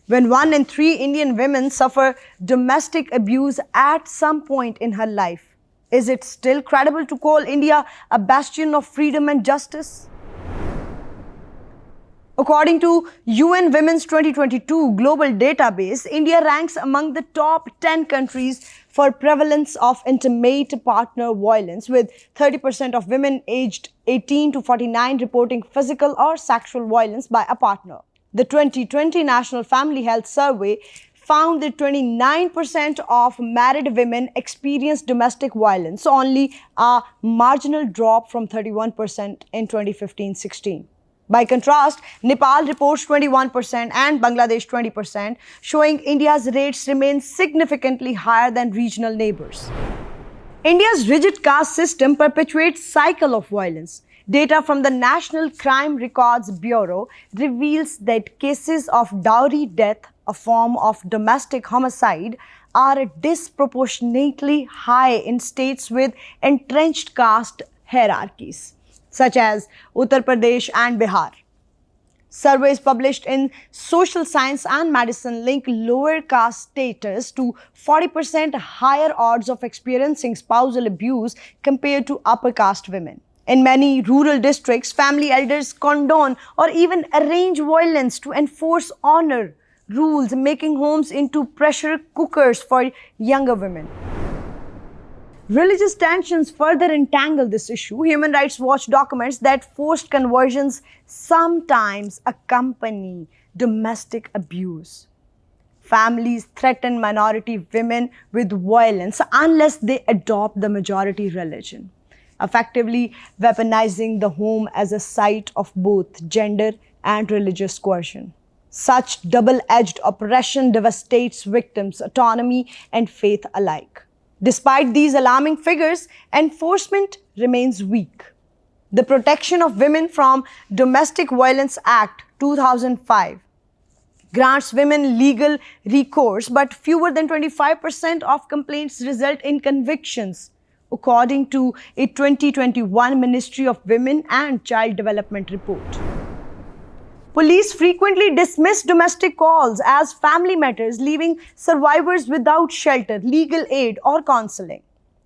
when 1 in 3 Indian women suffer domestic abuse at some point in her life. Is it still credible to call India a bastion of freedom and justice? According to UN Women's 2022 global database, India ranks among the top 10 countries for prevalence of intimate partner violence, with 30% of women aged 18 to 49 reporting physical or sexual violence by a partner. The 2020 National Family Health Survey found that 29% of married women experienced domestic violence, only a marginal drop from 31% in 2015-16. By contrast, Nepal reports 21% and Bangladesh 20%, showing India's rates remain significantly higher than regional neighbors. India's rigid caste system perpetuates cycle of violence. Data from the National Crime Records Bureau reveals that cases of dowry death, a form of domestic homicide, are disproportionately high in states with entrenched caste hierarchies, such as Uttar Pradesh and Bihar. Surveys published in Social Science and Medicine link lower caste status to 40% higher odds of experiencing spousal abuse compared to upper caste women. In many rural districts, family elders condone or even arrange violence to enforce honor rules, making homes into pressure cookers for younger women. Religious tensions further entangle this issue. Human Rights Watch documents that forced conversions sometimes accompany domestic abuse. Families threaten minority women with violence unless they adopt the majority religion, effectively weaponizing the home as a site of both gender and religious coercion. Such double-edged oppression devastates victims' autonomy and faith alike. Despite these alarming figures, enforcement remains weak. The Protection of Women from Domestic Violence Act 2005 grants women legal recourse, but fewer than 25% of complaints result in convictions, according to a 2021 Ministry of Women and Child Development report. Police frequently dismiss domestic calls as family matters, leaving survivors without shelter, legal aid, or counseling.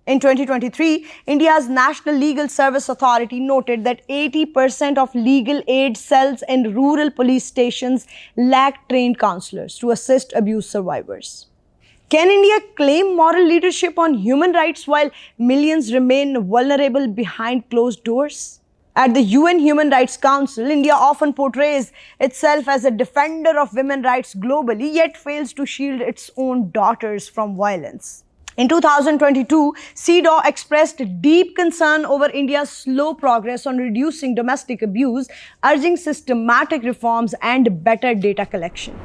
In 2023, India's National Legal Service Authority noted that 80% of legal aid cells in rural police stations lack trained counselors to assist abuse survivors. Can India claim moral leadership on human rights while millions remain vulnerable behind closed doors? At the UN Human Rights Council, India often portrays itself as a defender of women's rights globally, yet fails to shield its own daughters from violence. In 2022, CEDAW expressed deep concern over India's slow progress on reducing domestic abuse, urging systematic reforms and better data collection.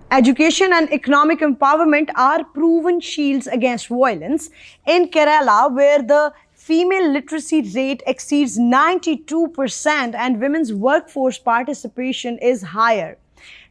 Education and economic empowerment are proven shields against violence. In Kerala, where the female literacy rate exceeds 92% and women's workforce participation is higher,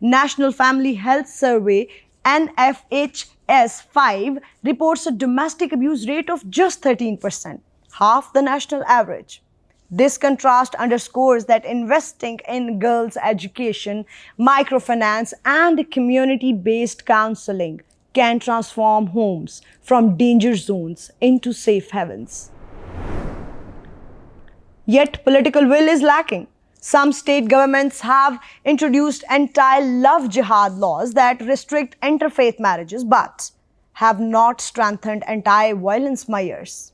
National Family Health Survey NFHS 5 reports a domestic abuse rate of just 13%, half the national average. This contrast underscores that investing in girls' education, microfinance, and community-based counseling can transform homes from danger zones into safe havens. Yet political will is lacking. Some state governments have introduced anti-love jihad laws that restrict interfaith marriages but have not strengthened anti-violence measures.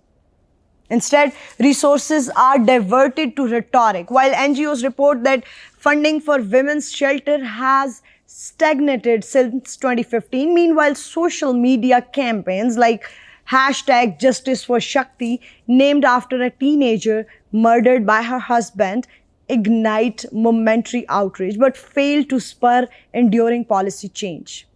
Instead, resources are diverted to rhetoric, while NGOs report that funding for women's shelter has stagnated since 2015. Meanwhile, social media campaigns like #JusticeForShakti, named after a teenager murdered by her husband, ignite momentary outrage but fail to spur enduring policy change.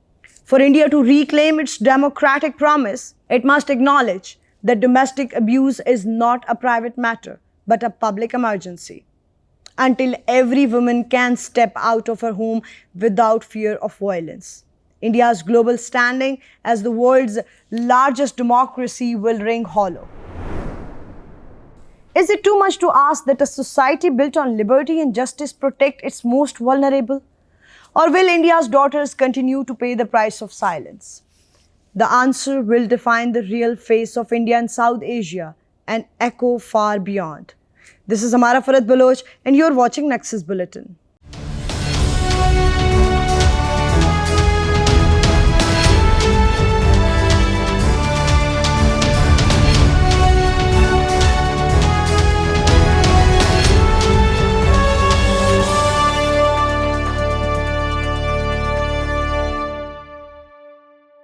For India to reclaim its democratic promise, it must acknowledge that domestic abuse is not a private matter but a public emergency. Until every woman can step out of her home without fear of violence, India's global standing as the world's largest democracy will ring hollow. Is it too much to ask that a society built on liberty and justice protect its most vulnerable? Or will India's daughters continue to pay the price of silence? The answer will define the real face of India and South Asia and echo far beyond. This is Amara Farad Baloch, and you're watching Nexus Bulletin.